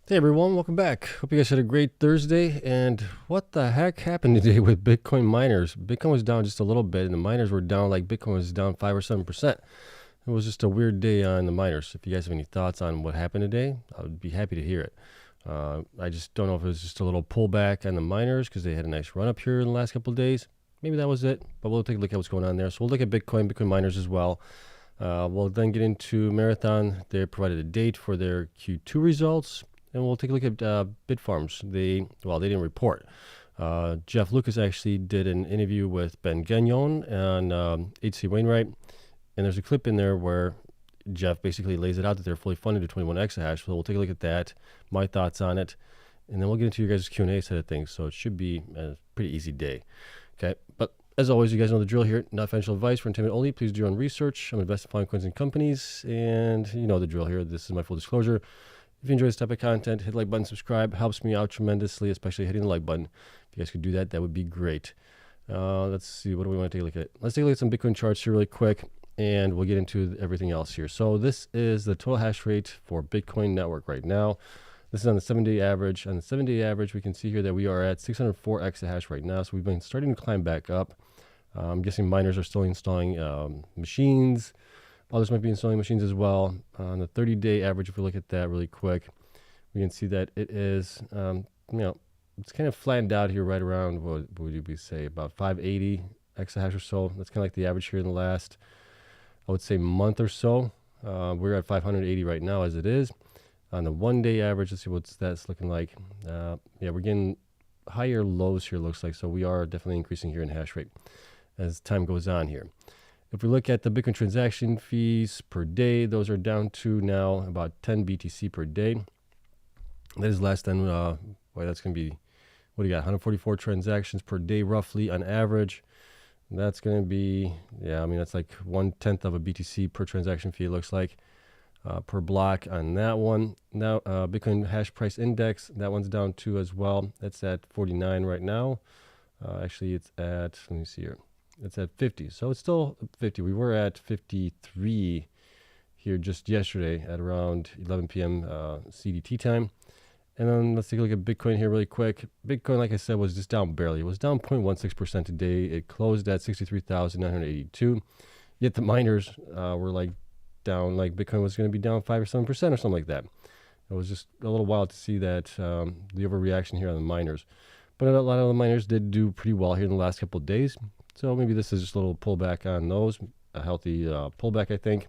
Hey everyone, welcome back. Hope you guys had a great Thursday. And what the heck happened today with Bitcoin miners? Bitcoin was down just a little bit, and the miners were down like Bitcoin was down 5 or 7%. It was just a weird day on the miners. If you guys have any thoughts on what happened today, I would be happy to hear it. I just don't know if it was just a little pullback on the miners because they had a nice run up here in the last couple of days. Maybe that was it, but we'll take a look at what's going on there. So we'll look at Bitcoin miners as well. We'll then get into Marathon. They provided a date for their Q2 results. And we'll take a look at Bitfarms. They didn't report. Jeff Lucas actually did an interview with Ben Gagnon on H.C. Wainwright. And there's a clip in there where Jeff basically lays it out that they're fully funded to 21 exahash. So we'll take a look at that, my thoughts on it. And then we'll get into your guys' Q&A side of things. So it should be a pretty easy day. Okay, but as always, you guys know the drill here. Not financial advice for entertainment only. Please do your own research. I'm invested in following coins and companies. And you know the drill here. This is my full disclosure. If you enjoy this type of content, hit the like button, subscribe. Helps me out tremendously, especially hitting the like button. If you guys could do that, that would be great. Let's see, what do we want to take a look at? Let's take a look at some Bitcoin charts here really quick, and we'll get into everything else here. So this is the total hash rate for Bitcoin network right now. This is on the 7-day average. On the 7-day average, we can see here that we are at 604 exahash right now. So we've been starting to climb back up. I'm guessing miners are still installing machines. Others might be installing machines as well. On the 30-day average, if we look at that really quick, we can see that it is, it's kind of flattened out here right around, what would we say, about 580 exahash or so. That's kind of like the average here in the last, I would say, month or so. We're at 580 right now as it is. On the 1-day average, let's see what that's looking like. We're getting higher lows here, looks like. So we are definitely increasing here in hash rate as time goes on here. If we look at the Bitcoin transaction fees per day, those are down to now about 10 BTC per day. That is less than, that's going to be, what do you got, 144 transactions per day roughly on average. That's going to be, that's like 1/10 of a BTC per transaction fee, it looks like, per block on that one. Now, Bitcoin hash price index, that one's down too as well. That's at 49 right now. Actually, it's at, let me see here. It's at 50, so it's still 50. We were at 53 here just yesterday at around 11 p.m. CDT time. And then let's take a look at Bitcoin here really quick. Bitcoin, like I said, was just down barely. It was down 0.16% today. It closed at 63,982. Yet the miners were like down, like Bitcoin was going to be down 5 or 7% or something like that. It was just a little wild to see that the overreaction here on the miners. But a lot of the miners did do pretty well here in the last couple of days. So maybe this is just a little pullback on those, a healthy pullback, I think.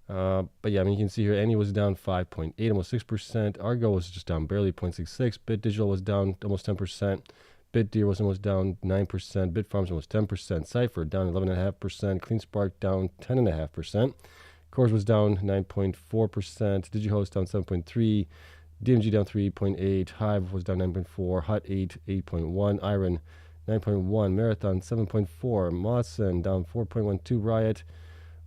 But yeah, you can see here, Annie was down 5.8, almost 6%. Argo was just down barely 0.66. Digital was down almost 10%. Bitdeer was almost down 9%. Bitfarms almost 10%. Cypher down 11.5%. Cleanspark down 10.5%. CORZ was down 9.4%. Digihost down 7.3%. DMG down 3.8%. Hive was down 9.4%. Hut 8.1%. IREN 9.1%, Marathon 7.4%, Mawson down 4.12%, Riot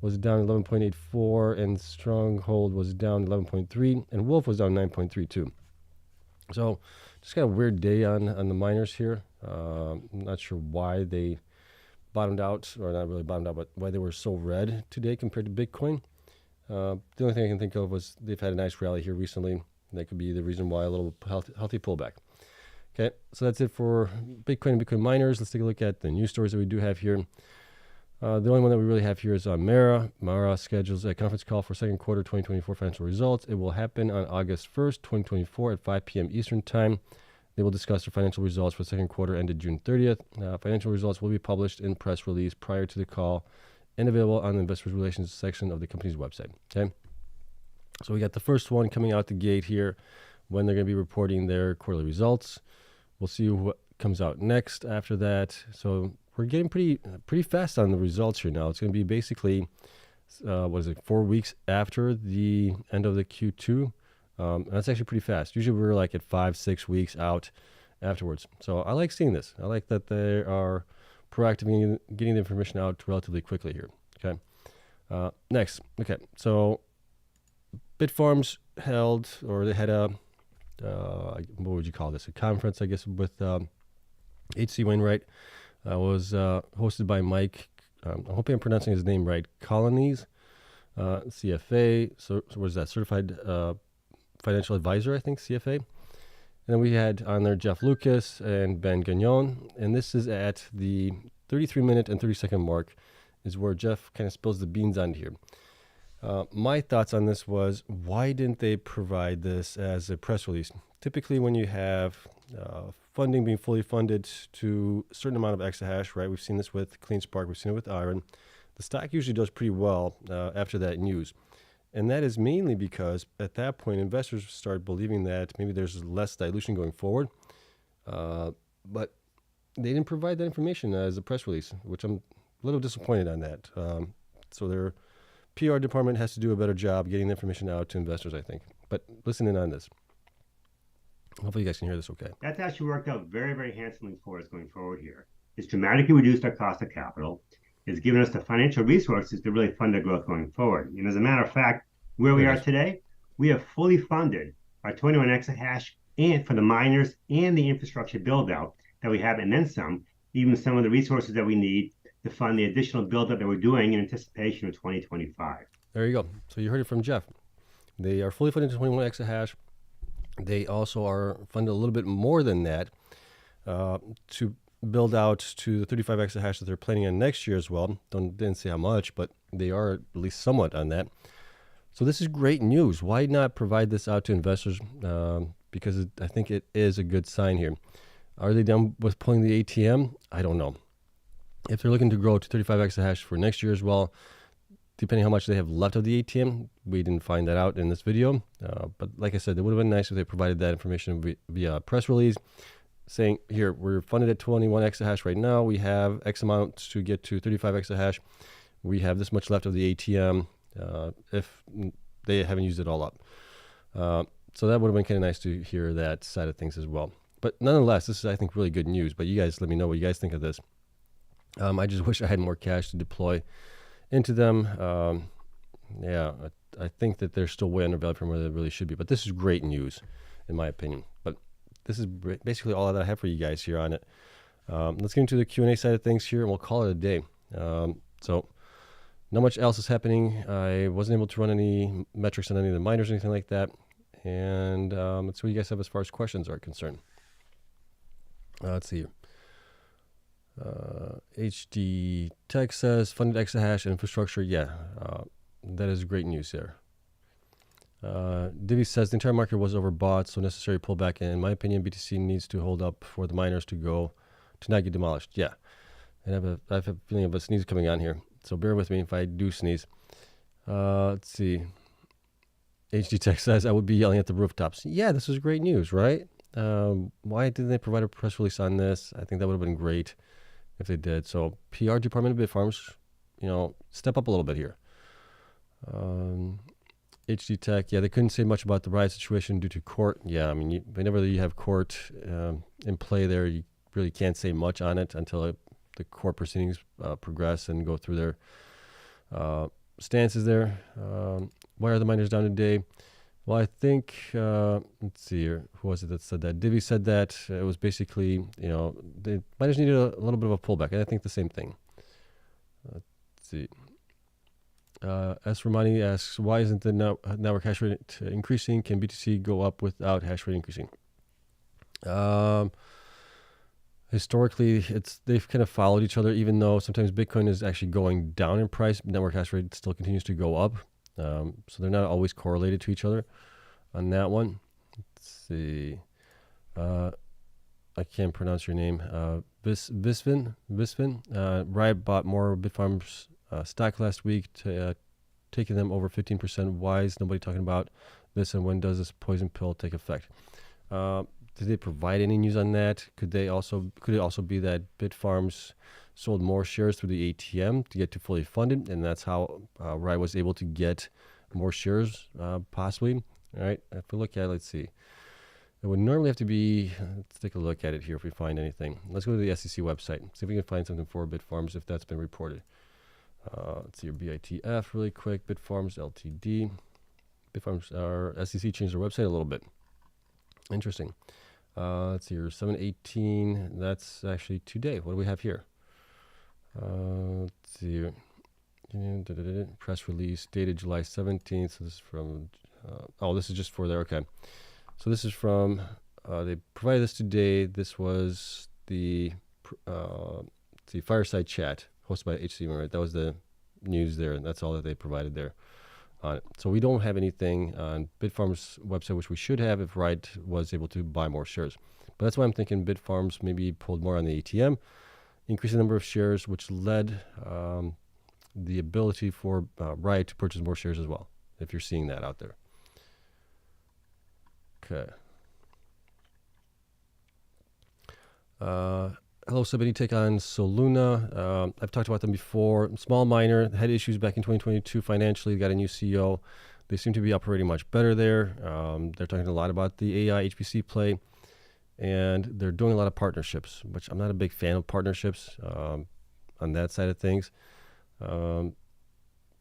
was down 11.84%, and Stronghold was down 11.3%, and Wolf was down 9.32%. So just kind of a weird day on the miners here. I'm not sure why they bottomed out, or not really bottomed out, but why they were so red today compared to Bitcoin. The only thing I can think of was they've had a nice rally here recently. That could be the reason why a little healthy pullback. Okay, so that's it for Bitcoin and Bitcoin miners. Let's take a look at the news stories that we do have here. The only one that we really have here is Mara. Mara schedules a conference call for second quarter 2024 financial results. It will happen on August 1st, 2024 at 5 p.m. Eastern Time. They will discuss their financial results for the second quarter ended June 30th. Financial results will be published in press release prior to the call and available on the investor relations section of the company's website. Okay, so we got the first one coming out the gate here when they're going to be reporting their quarterly results. We'll see what comes out next after that. So we're getting pretty fast on the results here now. It's going to be basically, 4 weeks after the end of the Q2. And that's actually pretty fast. Usually we're like at 5-6 weeks out afterwards. So I like seeing this. I like that they are proactive in getting the information out relatively quickly here. Okay. Next. Okay. So Bitfarms held, or they had a, what would you call this? A conference, I guess, with H.C. Wainwright. Was hosted by Mike, I hope I'm pronouncing his name right, Colonies, CFA, so what is that, Certified financial advisor, I think, CFA. And then we had on there Jeff Lucas and Ben Gagnon. And this is at the 33-minute and 30-second mark is where Jeff kind of spills the beans on here. My thoughts on this was, why didn't they provide this as a press release? Typically, when you have funding being fully funded to a certain amount of exahash, right? We've seen this with Cleanspark, we've seen it with IREN. The stock usually does pretty well after that news. And that is mainly because at that point, investors start believing that maybe there's less dilution going forward. But they didn't provide that information as a press release, which I'm a little disappointed on that. So their PR department has to do a better job getting the information out to investors, I think. But listen in on this. Hopefully you guys can hear this okay. That's actually worked out very, very handsomely for us going forward here. It's dramatically reduced our cost of capital. It's given us the financial resources to really fund our growth going forward. And as a matter of fact, where we are today, we have fully funded our 21 exahash and for the miners and the infrastructure build out that we have, and then some, even some of the resources that we need to fund the additional build-up that we're doing in anticipation of 2025. There you go. So you heard it from Jeff. They are fully funded to 21 exahash. They also are funded a little bit more than that to build out to the 35 exahash that they're planning on next year as well. Didn't say how much, but they are at least somewhat on that. So this is great news. Why not provide this out to investors? Because I think it is a good sign here. Are they done with pulling the ATM? I don't know. If they're looking to grow to 35 exahash for next year as well, depending how much they have left of the ATM, we didn't find that out in this video. But like I said, it would have been nice if they provided that information via press release saying, here, we're funded at 21 exahash right now. We have X amount to get to 35 exahash. We have this much left of the ATM if they haven't used it all up. So that would have been kind of nice to hear that side of things as well. But nonetheless, this is, I think, really good news. But you guys let me know what you guys think of this. I just wish I had more cash to deploy into them. I think that they're still way undervalued from where they really should be. But this is great news, in my opinion. But this is basically all that I have for you guys here on it. Let's get into the Q&A side of things here, and we'll call it a day. So not much else is happening. I wasn't able to run any metrics on any of the miners or anything like that. And let's see what you guys have as far as questions are concerned. Let's see here. HD Tech says funded exahash infrastructure. Yeah, that is great news there. Divi says the entire market was overbought, so necessary pullback. And in my opinion, BTC needs to hold up for the miners to not get demolished. Yeah, and I have a feeling of a sneeze coming on here, so bear with me if I do sneeze. Let's see. HD Tech says I would be yelling at the rooftops. Yeah, this is great news, right? Why didn't they provide a press release on this? I think that would have been great if they did. So PR department of Bitfarms, step up a little bit here. HD Tech, yeah, they couldn't say much about the Riot situation due to court. Yeah, I mean, whenever you have court in play there, you really can't say much on it until the court proceedings progress and go through their stances there. Why are the miners down today? Well, I think, let's see here. Who was it that said that? Divi said that it was basically, the miners needed a little bit of a pullback. And I think the same thing. Let's see. S. Romani asks, why isn't the network hash rate increasing? Can BTC go up without hash rate increasing? Historically, they've kind of followed each other, even though sometimes Bitcoin is actually going down in price. Network hash rate still continues to go up. So they're not always correlated to each other on that one. Let's see. I can't pronounce your name. Visvin. Riot bought more Bitfarms stock last week, taking them over 15%. Why is nobody talking about this, and when does this poison pill take effect? Did they provide any news on that? Could it also be that Bitfarms sold more shares through the ATM to get to fully funded, and that's how Riot was able to get more shares, possibly? All right, if we look at it, let's see. It would normally have to be, let's take a look at it here if we find anything. Let's go to the SEC website, see if we can find something for Bitfarms if that's been reported. Let's see your BITF really quick, Bitfarms LTD. Bitfarms, our SEC changed their website a little bit. Interesting. Let's see here, 7/18, that's actually today. What do we have here? Let's see here. Press release dated July 17th. So this is from This is just for their, okay. So this is from, they provided this today. This was the fireside chat hosted by HC, right? That was the news there. That's all that they provided there on it. So we don't have anything on Bitfarms' website, which we should have if Riot was able to buy more shares. But that's why I'm thinking Bitfarms maybe pulled more on the ATM, increased the number of shares, which led the ability for Riot to purchase more shares as well, if you're seeing that out there. Okay. Hello, Seb. Any take on Soluna? I've talked about them before. Small miner, had issues back in 2022 financially. Got a new CEO. They seem to be operating much better there. They're talking a lot about the AI HPC play, and they're doing a lot of partnerships, which I'm not a big fan of partnerships on that side of things. And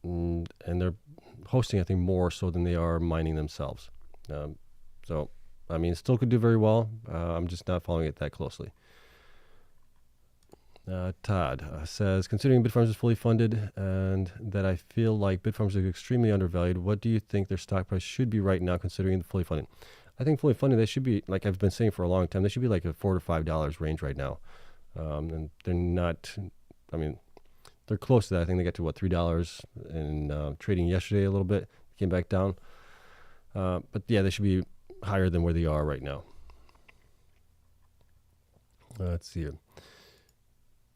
they're hosting, I think, more so than they are mining themselves. So, I mean, still could do very well. I'm just not following it that closely. Todd says, considering Bitfarms is fully funded and that I feel like Bitfarms is extremely undervalued, what do you think their stock price should be right now considering the fully funded? I think fully funded, they should be, like I've been saying for a long time, they should be like a $4 to $5 range right now. And they're not, I mean, they're close to that. I think they got to, what, $3 in trading yesterday a little bit, came back down. But yeah, they should be higher than where they are right now. Let's see here.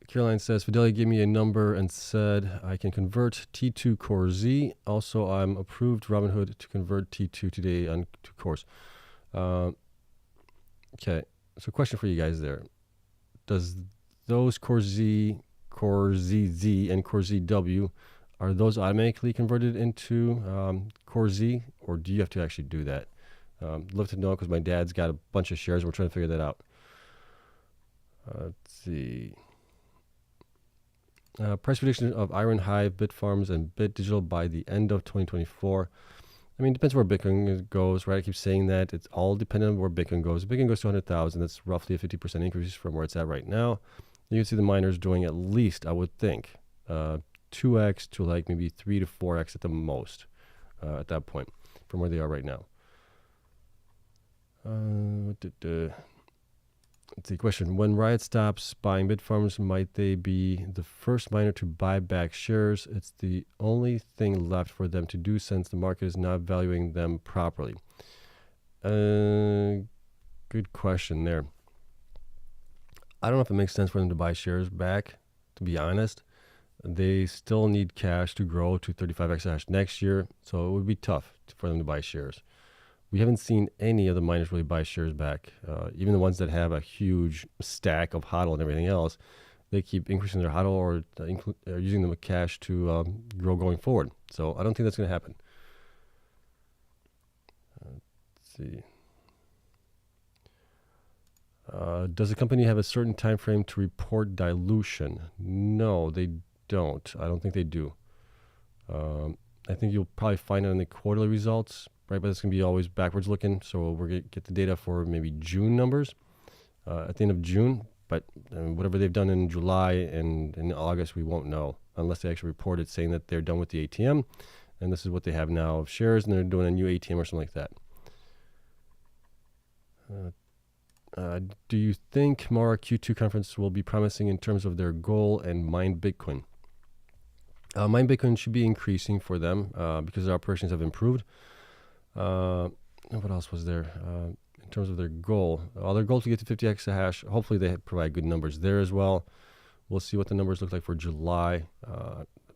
Caroline says, Fidelity gave me a number and said I can convert T2 CORZ. Also, I'm approved Robinhood to convert T2 today on to CORZ. Okay, so question for you guys there. Does those CORZ, CORZZ, and CORZW, are those automatically converted into CORZ, or do you have to actually do that? Love to know because my dad's got a bunch of shares and we're trying to figure that out. Let's see. Price prediction of IREN, Hive, Bitfarms, and Digital by the end of 2024. I mean, it depends where Bitcoin goes, right? I keep saying that. It's all dependent on where Bitcoin goes. If Bitcoin goes to 100,000, that's roughly a 50% increase from where it's at right now. You can see the miners doing at least, I would think, 2x to like maybe 3 to 4x at the most at that point from where they are right now. Let's see, question. When Riot stops buying Bitfarms, might they be the first miner to buy back shares? It's the only thing left for them to do since the market is not valuing them properly. Good question there. I don't know if it makes sense for them to buy shares back, to be honest. They still need cash to grow to 35 exahash next year, so it would be tough for them to buy shares. We haven't seen any of the miners really buy shares back. Even the ones that have a huge stack of HODL and everything else, they keep increasing their HODL or using the cash to grow going forward. So I don't think that's going to happen. Let's see. Does the company have a certain time frame to report dilution? No, they don't. I don't think they do. I think you'll probably find it in the quarterly results. Right, but it's going to be always backwards looking. So we're going to get the data for maybe June numbers at the end of June. But whatever they've done in July and in August, we won't know unless they actually report it saying that they're done with the ATM. And this is what they have now of shares, and they're doing a new ATM or something like that. Do you think Mara Q2 conference will be promising in terms of their goal and mine Bitcoin? Mine Bitcoin should be increasing for them because their operations have improved. What else was there in terms of their goal? Their goal to get to 50 exahash. Hopefully they provide good numbers there as well. We'll see what the numbers look like for July.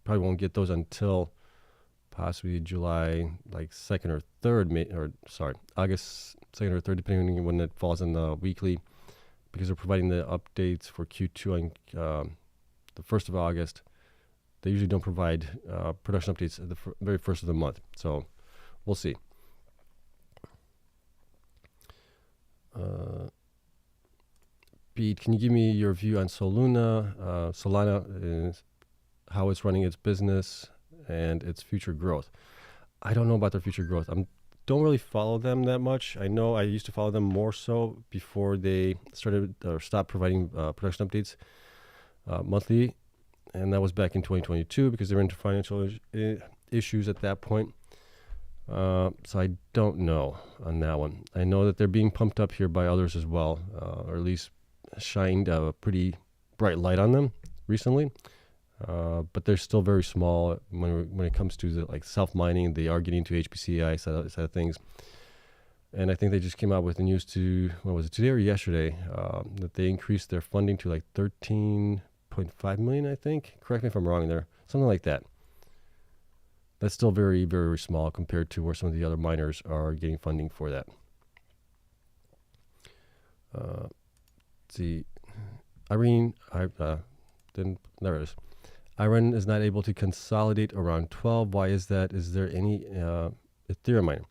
Probably won't get those until possibly July, like 2nd or 3rd, August 2nd or 3rd, depending on when it falls in the weekly, because they're providing the updates for Q2 on the 1st of August. They usually don't provide production updates at the very first of the month. So we'll see. Pete, can you give me your view on Solana, how it's running its business and its future growth? I don't know about their future growth. I don't really follow them that much. I know I used to follow them more so before they started or stopped providing production updates monthly, and that was back in 2022 because they were into financial issues at that point. So I don't know on that one. I know that they're being pumped up here by others as well, or at least shined a pretty bright light on them recently. But they're still very small when it comes to the, like self mining. They are getting to HPCI side of things, and I think they just came out with the news to what was it, today or yesterday, that they increased their funding to like 13.5 million. I think. Correct me if I'm wrong there. Something like that. That's still very, very small compared to where some of the other miners are getting funding for that. Let's see, IREN, there it is. IREN is not able to consolidate around 12. Why is that? Is there any Ethereum mining?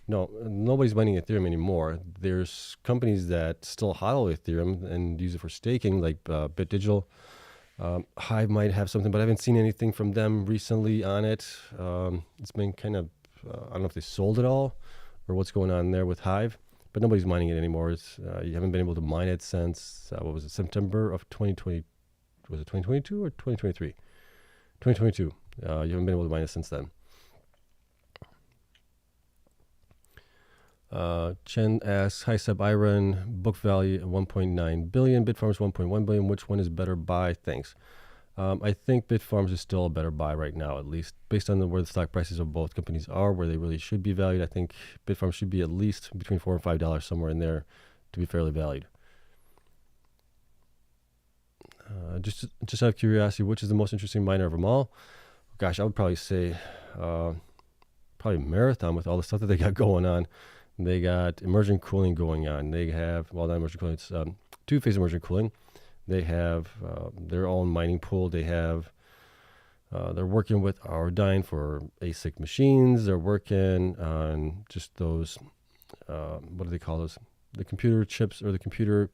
No, nobody's mining Ethereum anymore. There's companies that still hodl Ethereum and use it for staking, like BitDigital. Hive might have something, but I haven't seen anything from them recently on it. It's been kind of, I don't know if they sold it all or what's going on there with Hive, but nobody's mining it anymore. You haven't been able to mine it since, what was it, September of 2020, was it 2022 or 2023? 2022. You haven't been able to mine it since then. Chen asks, hi Seb, IREN, book value 1.9 billion, Bitfarms 1.1 billion. Which one is better buy? Thanks. I think Bitfarms is still a better buy right now, at least based on where the stock prices of both companies are, where they really should be valued. I think Bitfarms should be at least between $4 and $5 somewhere in there to be fairly valued. Just out of curiosity, which is the most interesting miner of them all? Gosh, I would probably say probably Marathon with all the stuff that they got going on. They got immersion cooling going on. They have, well, not immersion cooling, it's two-phase immersion cooling. They have their own mining pool. They have, they're working with Argo for ASIC machines. They're working on just those, what do they call those? The computer chips or the computer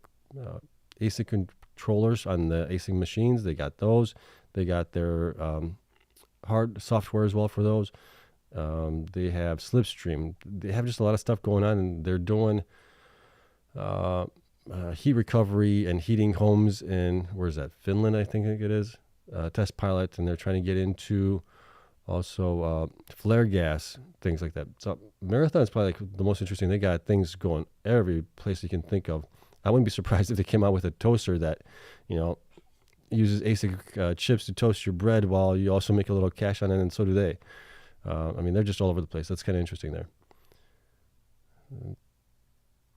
ASIC controllers on the ASIC machines. They got those. They got their hard software as well for those. They have Slipstream. They have just a lot of stuff going on, and they're doing heat recovery and heating homes in, where's that, Finland, I think it is, test pilot, and they're trying to get into also flare gas, things like that. So Marathon is probably like the most interesting. They got things going every place you can think of. I wouldn't be surprised if they came out with a toaster that, uses ASIC chips to toast your bread while you also make a little cash on it, and so do they. They're just all over the place. That's kind of interesting there.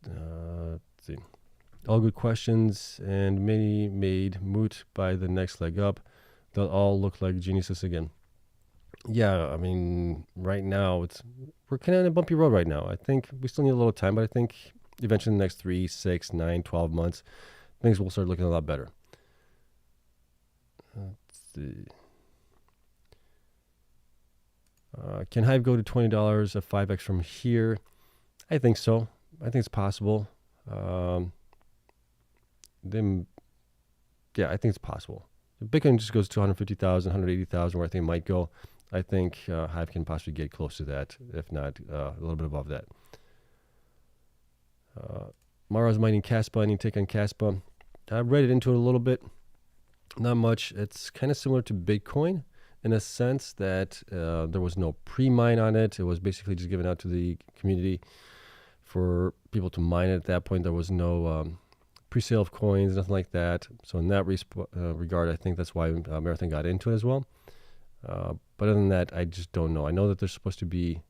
Let's see. All good questions, and many made moot by the next leg up. They'll all look like geniuses again. Yeah, right now we're kind of in a bumpy road right now. I think we still need a little time, but I think eventually in the next 3, 6, 9, 12 months, things will start looking a lot better. Let's see. Can Hive go to $20 at 5x from here? I think so. I think it's possible. I think it's possible. If Bitcoin just goes to 150,000, 180,000, where I think it might go, I think Hive can possibly get close to that, if not a little bit above that. Mara's mining Caspa. Any take on Caspa? I read it into it a little bit. Not much. It's kind of similar to Bitcoin in a sense that there was no pre-mine on it. It was basically just given out to the community for people to mine it. At that point, there was no pre-sale of coins, nothing like that. So in that regard, I think that's why Marathon got into it as well. But other than that, I just don't know. I know that there's supposed to be,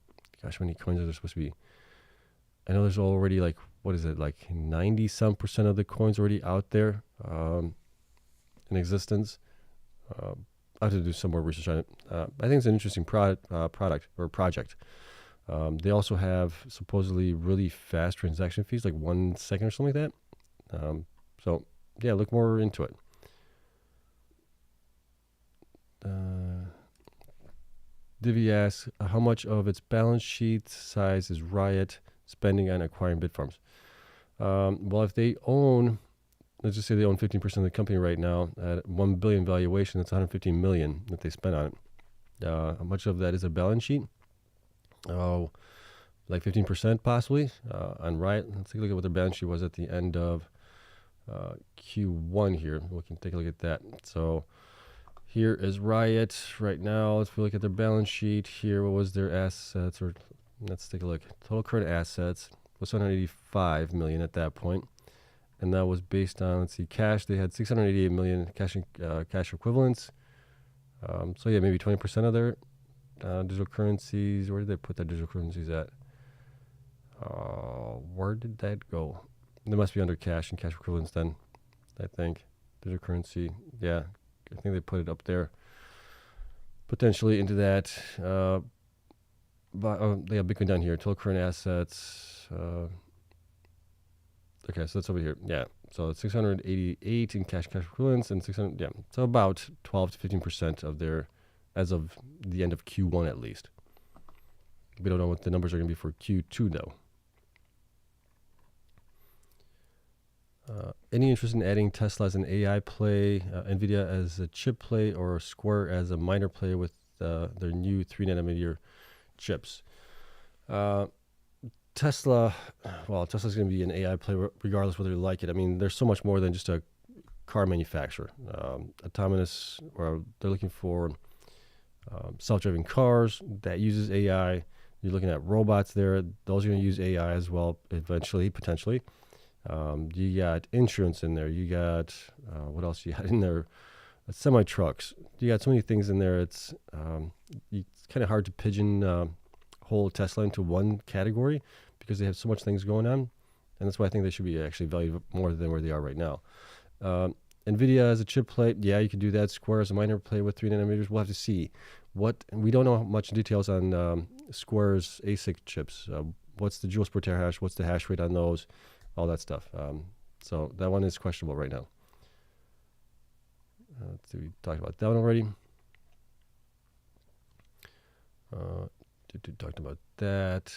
gosh, how many coins are there supposed to be? I know there's already like 90-some% of the coins already out there in existence. I have to do some more research on it. I think it's an interesting product or project. They also have supposedly really fast transaction fees, like 1 second or something like that. So yeah, look more into it. Divi asks, how much of its balance sheet size is Riot spending on acquiring Bitfarms? Well, if they own, let's just say they own 15% of the company right now at $1 billion valuation, that's $115 million that they spent on it. How much of that is a balance sheet? Oh, like 15% possibly on Riot. Let's take a look at what their balance sheet was at the end of Q1 here. We can take a look at that. So here is Riot right now. Let's look at their balance sheet here. What was their assets or Let's take a look. Total current assets was 185 million at that point, and that was based on, let's see, cash. They had 688 million cash cash equivalents. So yeah, maybe 20% of their digital currencies. Where did they put that digital currencies at? Where did that go? They must be under cash and cash equivalents then, I think. Digital currency, yeah, I think they put it up there. Potentially into that. But they have Bitcoin down here. Total current assets. Okay, so that's over here. Yeah, so it's 688 in cash equivalents and 600. Yeah, so about 12 to 15% of their, as of the end of Q1 at least. We don't know what the numbers are going to be for Q2 though. Any interest in adding Tesla as an AI play, NVIDIA as a chip play, or Square as a miner play with their new 3nm chips? Tesla, well, Tesla's going to be an AI play regardless whether you like it. I mean, there's so much more than just a car manufacturer. Autonomous, or they're looking for self-driving cars that uses AI. You're looking at robots there. Those are going to use AI as well eventually, potentially. You got insurance in there. You got, what else you got in there? Semi-trucks. You got so many things in there. It's kind of hard to pigeonhole Tesla into one category because they have so much things going on. And that's why I think they should be actually valued more than where they are right now. NVIDIA as a chip play, yeah, you could do that. Square as a miner play with 3nm. We'll have to see. We don't know much details on Square's ASIC chips. What's the joules per terahash? What's the hash rate on those? All that stuff. So that one is questionable right now. Let's see, we talked about that one already. Talked about that.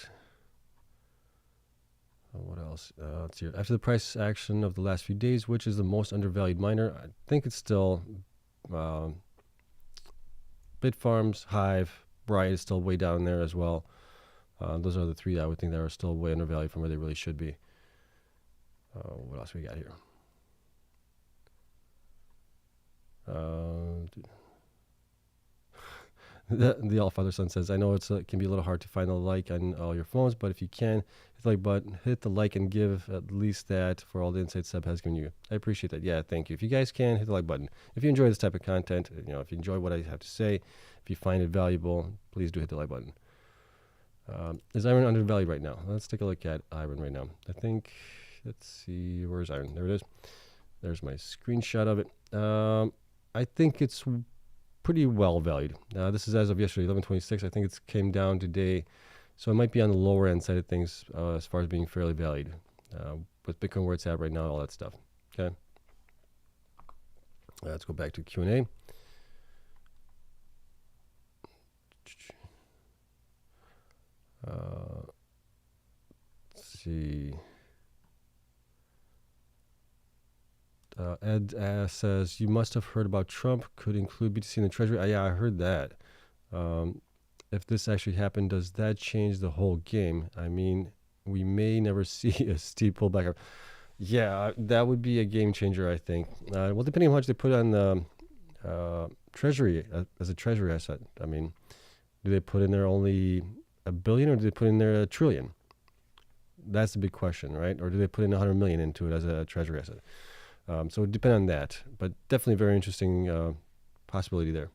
What else? Let's see. After the price action of the last few days, which is the most undervalued miner? I think it's still Bitfarms, Hive, Riot is still way down there as well. Those are the three that I would think that are still way undervalued from where they really should be. What else we got here? The All-Father Son says, I know it can be a little hard to find the like on all your phones, but if you can, hit the like button, hit the like, and give at least that for all the insights Seb has given you. I appreciate that. Yeah, thank you. If you guys can, hit the like button. If you enjoy this type of content, if you enjoy what I have to say, if you find it valuable, please do hit the like button. Is IREN undervalued right now? Let's take a look at IREN right now. I think, let's see, where's IREN? There it is. There's my screenshot of it. I think it's pretty well valued. This is as of yesterday, 11/26. I think it came down today, so it might be on the lower end side of things as far as being fairly valued. With Bitcoin where it's at right now, all that stuff. Okay. Let's go back to Q&A. Let's see. Ed says, you must have heard about Trump could include BTC in the treasury. Yeah, I heard that. If this actually happened, does that change the whole game? I mean, we may never see a steep pullback. Yeah, that would be a game changer, I think. Well, depending on how much they put on the treasury as a treasury asset. I mean, do they put in there only $1 billion, or do they put in there $1 trillion? That's the big question, right? Or do they put in 100 million into it as a treasury asset? So it would depend on that, but definitely very interesting possibility there.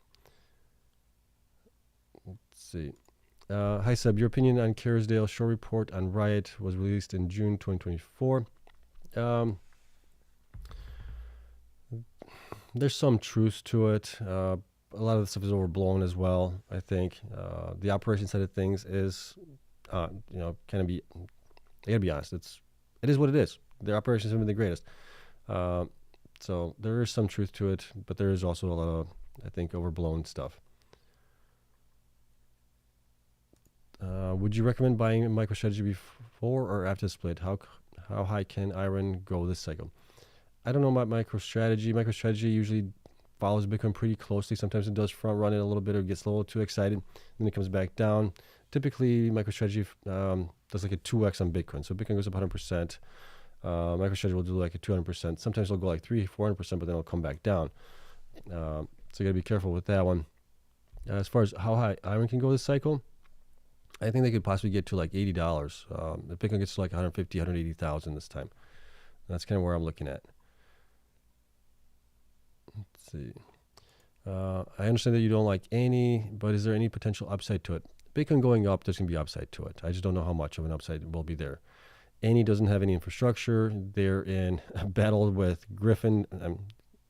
Let's see. Hi, Seb. Your opinion on Kerrisdale short report on Riot was released in June 2024. There's some truth to it. A lot of the stuff is overblown as well, I think. The operation side of things is, kind of be, I gotta be honest, it is what it is. Their operations haven't been the greatest. So there is some truth to it, but there is also a lot of, I think, overblown stuff. Would you recommend buying a MicroStrategy before or after the split? How high can IREN go this cycle? I don't know about MicroStrategy. MicroStrategy usually follows Bitcoin pretty closely. Sometimes it does front run it a little bit or gets a little too excited. Then it comes back down. Typically, MicroStrategy does like a 2x on Bitcoin. So Bitcoin goes up 100%. MicroStrategy will do like a 200%. Sometimes it'll go like 300-400%, but then it'll come back down. So you got to be careful with that one. As far as how high IREN can go this cycle, I think they could possibly get to like $80. If Bitcoin gets to like 150, 180,000 this time. That's kind of where I'm looking at. Let's see. I understand that you don't like any, but is there any potential upside to it? Bitcoin going up, there's going to be upside to it. I just don't know how much of an upside will be there. Any doesn't have any infrastructure. They're in a battle with Griffin.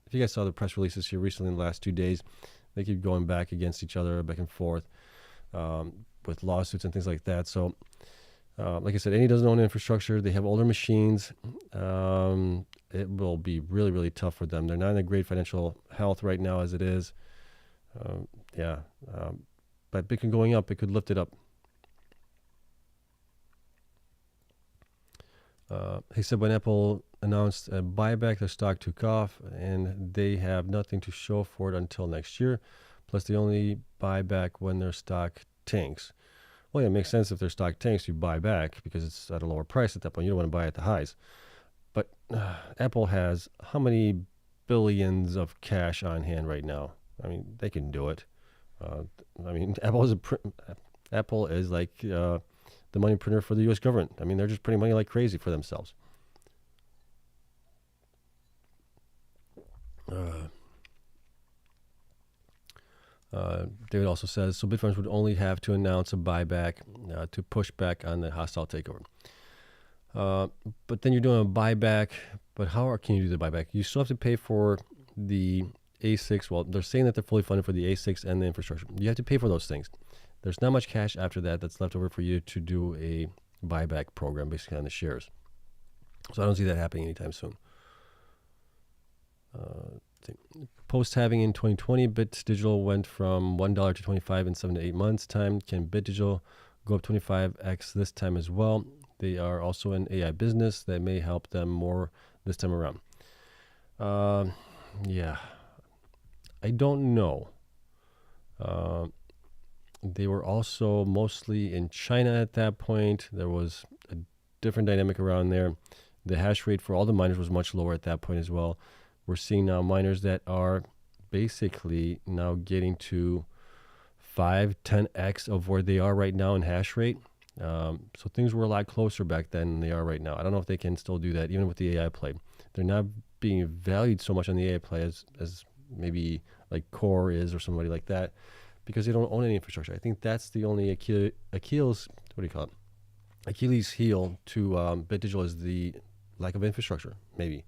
If you guys saw the press releases here recently in the last 2 days, they keep going back against each other, back and forth, with lawsuits and things like that. So, like I said, any doesn't own infrastructure. They have older machines. It will be really, really tough for them. They're not in a great financial health right now as it is. But Bitcoin going up, it could lift it up. He said when Apple announced a buyback, their stock took off, and they have nothing to show for it until next year. Plus, they only buy back when their stock tanks. Well, yeah, it makes sense if their stock tanks, you buy back because it's at a lower price at that point. You don't want to buy at the highs. But Apple has how many billions of cash on hand right now? I mean, they can do it. Apple is like the money printer for the U.S. government. I mean, they're just printing money like crazy for themselves. David also says, so Bitfarms would only have to announce a buyback to push back on the hostile takeover. But then you're doing a buyback, but how can you do the buyback? You still have to pay for the ASICs. Well, they're saying that they're fully funded for the ASICs and the infrastructure. You have to pay for those things. There's not much cash after that that's left over for you to do a buyback program basically on the shares. So I don't see that happening anytime soon. Post-halving in 2020, Bit Digital went from $1 to 25 in 7 to 8 months time. Can Bit Digital go up 25x this time as well? They are also an AI business that may help them more this time around. Yeah, I don't know. They were also mostly in China at that point. There was a different dynamic around there. The hash rate for all the miners was much lower at that point as well. We're seeing now miners that are basically now getting to 5-10x of where they are right now in hash rate. So things were a lot closer back then than they are right now. I don't know if they can still do that, even with the AI play. They're not being valued so much on the AI play as maybe like Core is or somebody like that, because they don't own any infrastructure. I think that's the only Achilles heel to Bit Digital is the lack of infrastructure, maybe.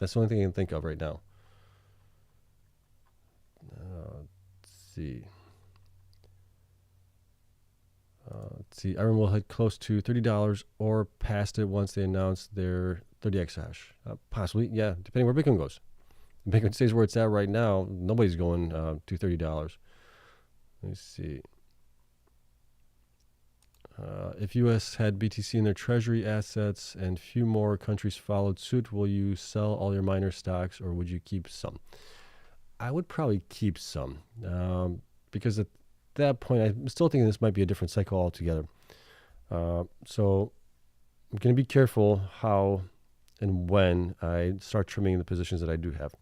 That's the only thing I can think of right now. Let's see. IREN will head close to $30 or past it once they announce their 30x hash. Possibly, yeah, depending where Bitcoin goes. If Bitcoin stays where it's at right now, nobody's going to $30. Let me see. If U.S. had BTC in their treasury assets and few more countries followed suit, will you sell all your miner stocks or would you keep some? I would probably keep some because at that point, I'm still thinking this might be a different cycle altogether. So I'm going to be careful how and when I start trimming the positions that I do have.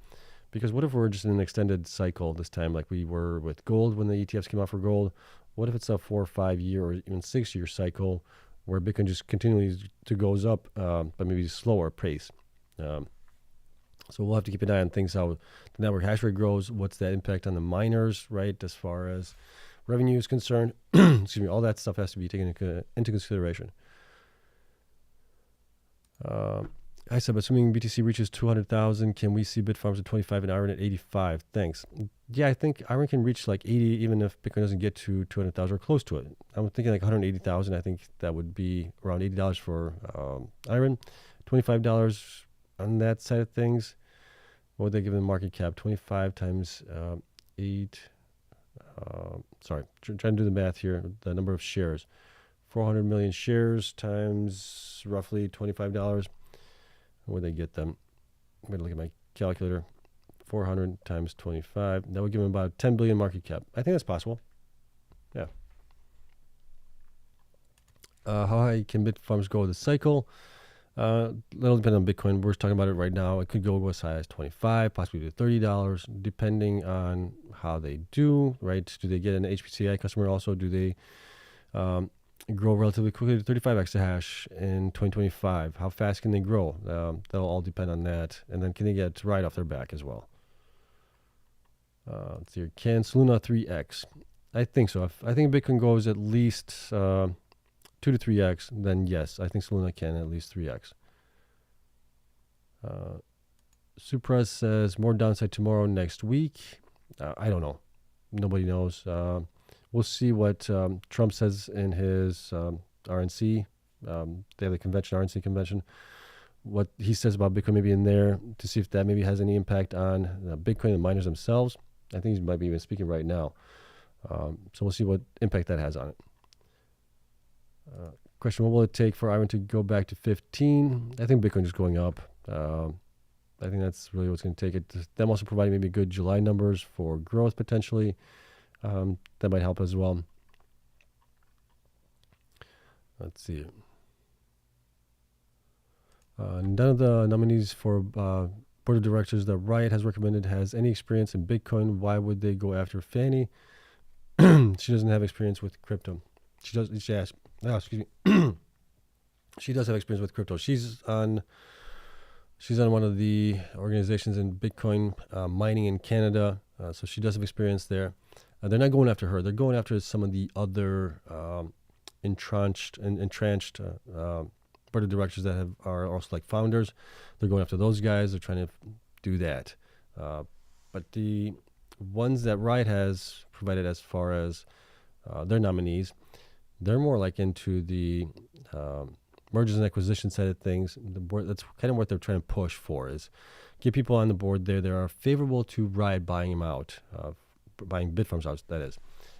Because what if we're just in an extended cycle this time, like we were with gold when the ETFs came out for gold? What if it's a 4 or 5 year or even 6 year cycle where Bitcoin just continually goes up, but maybe slower pace? So we'll have to keep an eye on things, how the network hash rate grows, what's that impact on the miners, right, as far as revenue is concerned. Excuse me, all that stuff has to be taken into consideration. I said, assuming BTC reaches 200,000, can we see Bitfarms at 25 and IREN at 85? Thanks. Yeah, I think IREN can reach like 80 even if Bitcoin doesn't get to 200,000 or close to it. I'm thinking like 180,000. I think that would be around $80 for IREN. $25 on that side of things. What would they give the market cap? 25 times 8. Sorry, trying to do the math here. The number of shares. 400 million shares times roughly $25. Where they get them? I'm going to look at my calculator. 400 times 25. That would give them about 10 billion market cap. I think that's possible. Yeah. How high can Bitfarms go this cycle? That'll depend on Bitcoin. We're talking about it right now. It could go as high as 25, possibly to $30, depending on how they do, right? Do they get an HPCI customer also? Do they grow relatively quickly to 35 exahash in 2025. How fast can they grow? That'll all depend on that. And then can they get Riot off their back as well? Let's see here. Can Soluna 3x? I think so. If I think Bitcoin goes at least 2 to 3x, then yes, I think Soluna can at least 3x. Supras says more downside tomorrow, next week. I don't know. Nobody knows. We'll see what Trump says in his RNC. They have the convention, RNC convention. What he says about Bitcoin maybe in there to see if that maybe has any impact on Bitcoin and miners themselves. I think he might be even speaking right now. So we'll see what impact that has on it. Question, what will it take for IREN to go back to 15? I think Bitcoin is going up. I think that's really what's going to take it. Them also providing maybe good July numbers for growth potentially. That might help as well. Let's see. None of the nominees for board of directors that Riot has recommended has any experience in Bitcoin. Why would they go after Fanny? She doesn't have experience with crypto. She does. She has. Oh, excuse me. She does have experience with crypto. She's on one of the organizations in Bitcoin mining in Canada. So she does have experience there. They're not going after her. They're going after some of the other entrenched board of directors that are also like founders. They're going after those guys. They're trying to do that. But the ones that Riot has provided as far as their nominees, they're more like into the mergers and acquisition side of things. The board, that's kind of what they're trying to push for, is get people on the board there that are favorable to Riot buying them out, buying Bitfarms out, that is.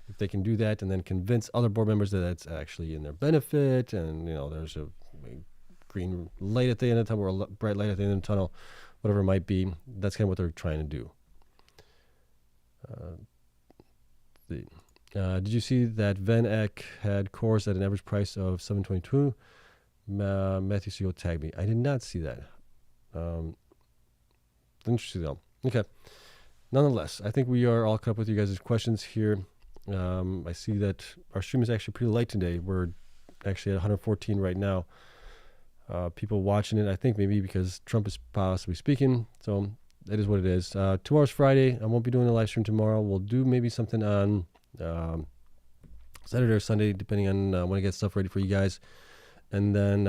If they can do that and then convince other board members that that's actually in their benefit, and there's a green light at the end of the tunnel or a bright light at the end of the tunnel, whatever it might be, that's kind of what they're trying to do. Did you see that Van Eck had CORZ at an average price of 722? Matthew Seal tagged me. I did not see that. Interesting though. Okay. Nonetheless, I think we are all caught up with you guys' questions here. I see that our stream is actually pretty light today. We're actually at 114 right now. People watching it, I think maybe because Trump is possibly speaking. So that is what it is. Tomorrow's Friday. I won't be doing a live stream tomorrow. We'll do maybe something on Saturday or Sunday, depending on when I get stuff ready for you guys. And then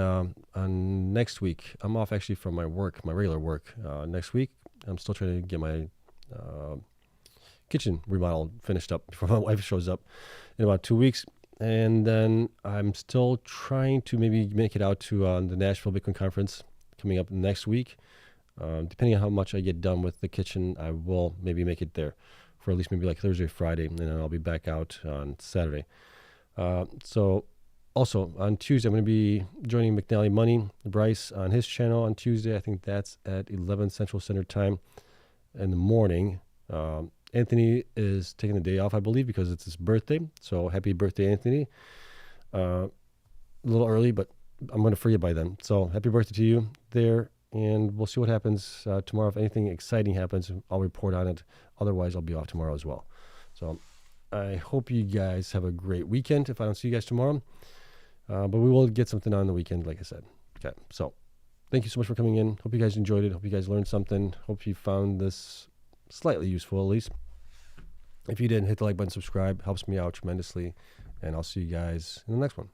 on next week, I'm off actually from my work, my regular work. Next week, I'm still trying to get my kitchen remodel finished up before my wife shows up in about 2 weeks. And then I'm still trying to maybe make it out to the Nashville Bitcoin Conference coming up next week. Depending on how much I get done with the kitchen, I will maybe make it there for at least maybe like Thursday or Friday, and then I'll be back out on Saturday. So also on Tuesday, I'm going to be joining McNally Money, Bryce, on his channel on Tuesday. I think that's at 11 Central Standard Time in the morning. Anthony is taking the day off, I believe, because it's his birthday. So happy birthday, Anthony. A little early, but I'm going to forget by then. So happy birthday to you there. And we'll see what happens tomorrow. If anything exciting happens, I'll report on it. Otherwise, I'll be off tomorrow as well. So I hope you guys have a great weekend if I don't see you guys tomorrow. But we will get something on the weekend, like I said. Okay, so thank you so much for coming in. Hope you guys enjoyed it. Hope you guys learned something. Hope you found this slightly useful, at least. If you didn't, hit the like button, subscribe. Helps me out tremendously. And I'll see you guys in the next one.